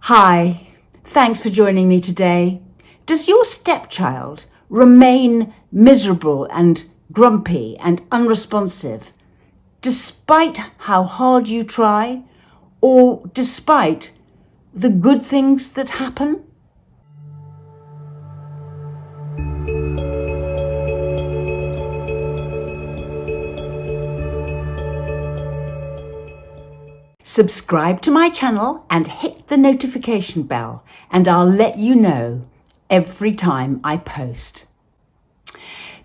Hi, thanks for joining me today. Does your stepchild remain miserable and grumpy and unresponsive despite how hard you try, or despite the good things that happen? Subscribe to my channel and hit the notification bell, and I'll let you know every time I post.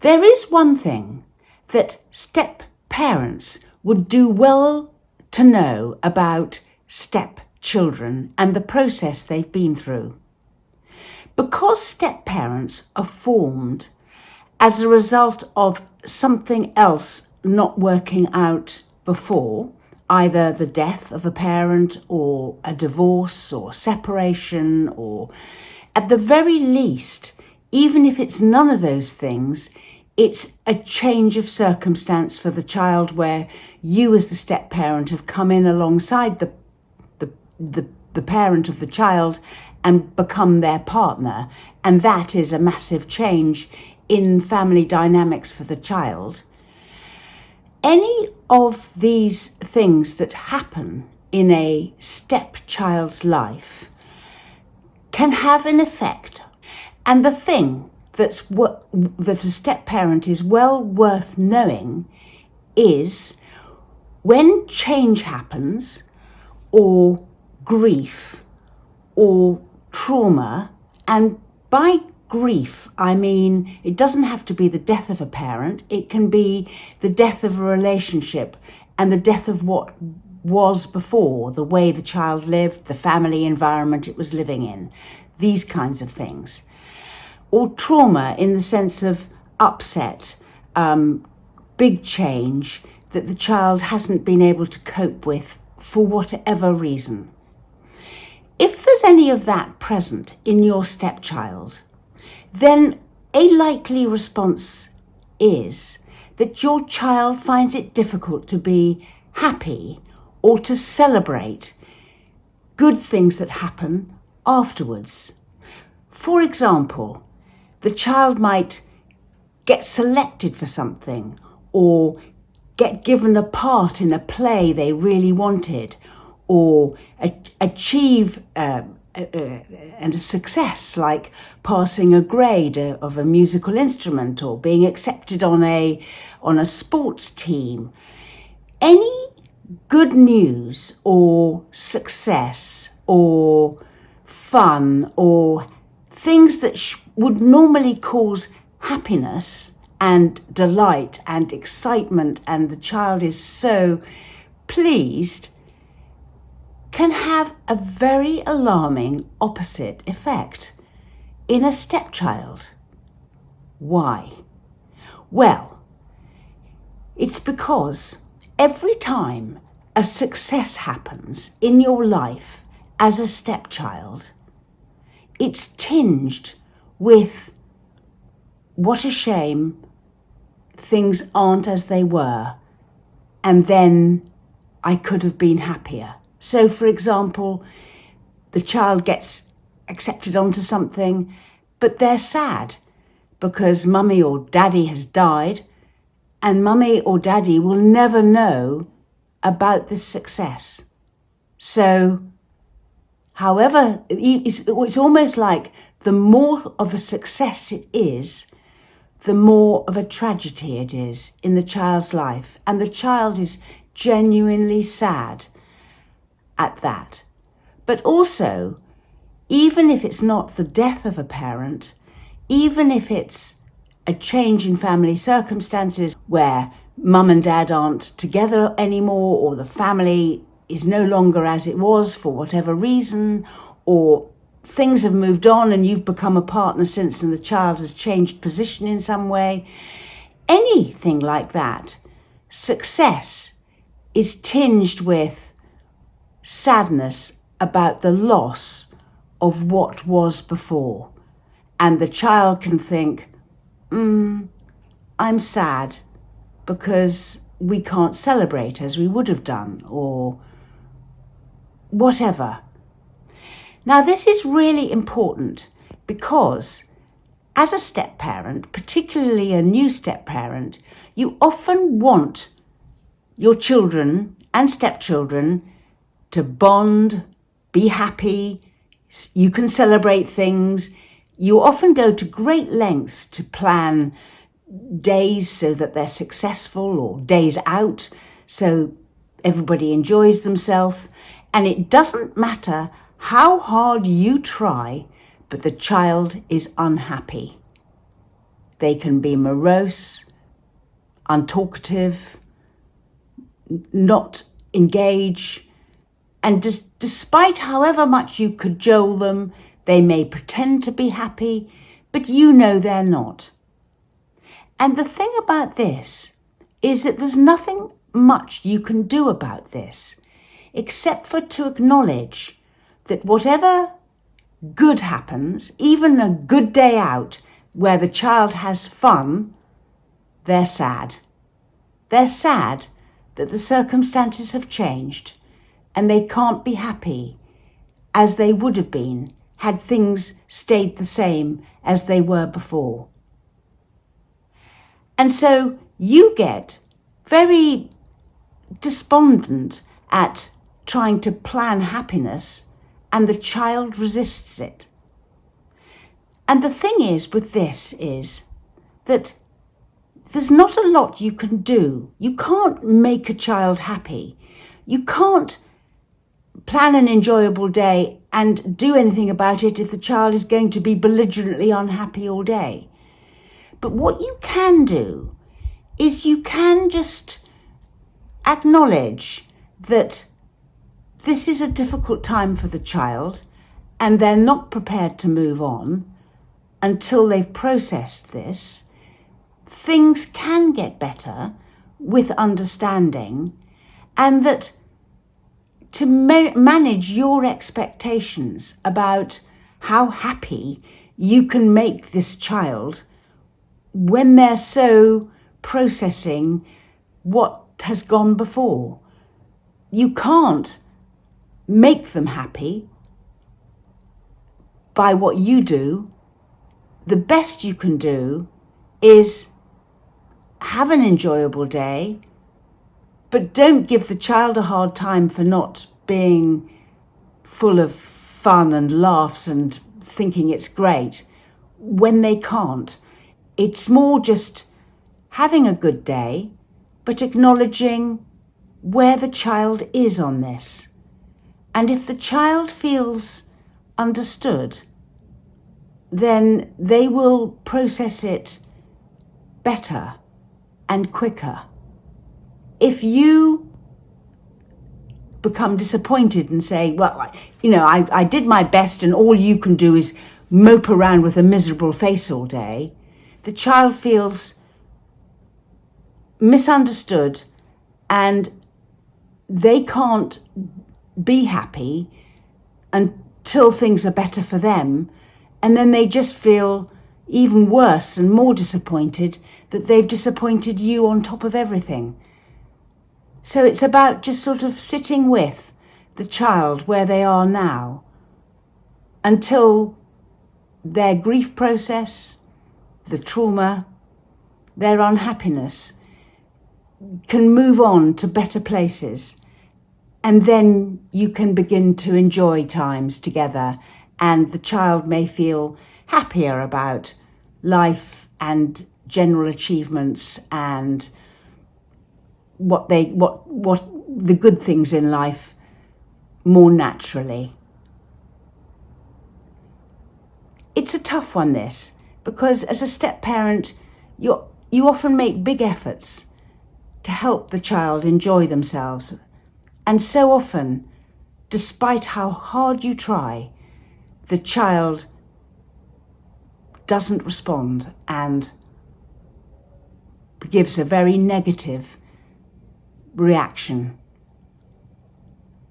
There is one thing that step-parents would do well to know about step-children and the process they've been through. Because step-parents are formed as a result of something else not working out before, either the death of a parent or a divorce or separation, or at the very least, even if it's none of those things, it's a change of circumstance for the child where you as the step-parent have come in alongside the parent of the child and become their partner. And that is a massive change in family dynamics for the child. Any of these things that happen in a stepchild's life can have an effect. And the thing that a step-parent is well worth knowing is when change happens, or grief, or trauma, and by grief, I mean, it doesn't have to be the death of a parent. It can be the death of a relationship and the death of what was before, the way the child lived, the family environment it was living in, these kinds of things. Or trauma in the sense of upset, big change that the child hasn't been able to cope with for whatever reason. If there's any of that present in your stepchild, then a likely response is that your child finds it difficult to be happy or to celebrate good things that happen afterwards. For example, the child might get selected for something or get given a part in a play they really wanted, or achieve and a success like passing a grade of a musical instrument or being accepted on a sports team. Any good news or success or fun or things that would normally cause happiness and delight and excitement, and the child is so pleased, can have a very alarming opposite effect in a stepchild. Why? Well, it's because every time a success happens in your life as a stepchild, it's tinged with what a shame, things aren't as they were, and then I could have been happier. So, for example, the child gets accepted onto something, but they're sad because mummy or daddy has died, and mummy or daddy will never know about this success. So, however, it's almost like the more of a success it is, the more of a tragedy it is in the child's life, and the child is genuinely sad at that. But also, even if it's not the death of a parent, even if it's a change in family circumstances where mum and dad aren't together anymore, or the family is no longer as it was for whatever reason, or things have moved on and you've become a partner since and the child has changed position in some way, anything like that, success is tinged with sadness about the loss of what was before. And the child can think, I'm sad because we can't celebrate as we would have done, or whatever. Now, this is really important because as a step-parent, particularly a new step-parent, you often want your children and stepchildren to bond, be happy. You can celebrate things. You often go to great lengths to plan days so that they're successful, or days out so everybody enjoys themselves. And it doesn't matter how hard you try, but the child is unhappy. They can be morose, untalkative, not engage, and despite however much you cajole them, they may pretend to be happy, but you know they're not. And the thing about this is that there's nothing much you can do about this, except for to acknowledge that whatever good happens, even a good day out where the child has fun, they're sad. They're sad that the circumstances have changed and they can't be happy as they would have been had things stayed the same as they were before. And so you get very despondent at trying to plan happiness, and the child resists it. And the thing is with this is that there's not a lot you can do. You can't make a child happy. You can't plan an enjoyable day and do anything about it if the child is going to be belligerently unhappy all day. But what you can do is you can just acknowledge that this is a difficult time for the child and they're not prepared to move on until they've processed this. Things can get better with understanding, and that to manage your expectations about how happy you can make this child when they're so processing what has gone before. You can't make them happy by what you do. The best you can do is have an enjoyable day, but don't give the child a hard time for not being full of fun and laughs and thinking it's great when they can't. It's more just having a good day, but acknowledging where the child is on this. And if the child feels understood, then they will process it better and quicker. If you become disappointed and say, well, I did my best and all you can do is mope around with a miserable face all day, the child feels misunderstood and they can't be happy until things are better for them. And then they just feel even worse and more disappointed that they've disappointed you on top of everything. So it's about just sort of sitting with the child where they are now until their grief process, the trauma, their unhappiness can move on to better places. And then you can begin to enjoy times together, and the child may feel happier about life and general achievements and what the good things in life more naturally. It's a tough one, this, because as a step parent, you often make big efforts to help the child enjoy themselves. And so often, despite how hard you try, the child doesn't respond and gives a very negative reaction.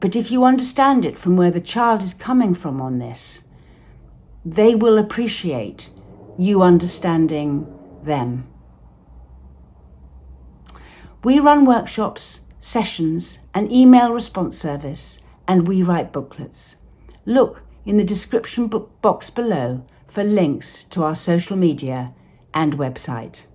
But if you understand it from where the child is coming from on this, they will appreciate you understanding them. We run workshops, sessions, an email response service, and we write booklets. Look, in the description box below for links to our social media and website.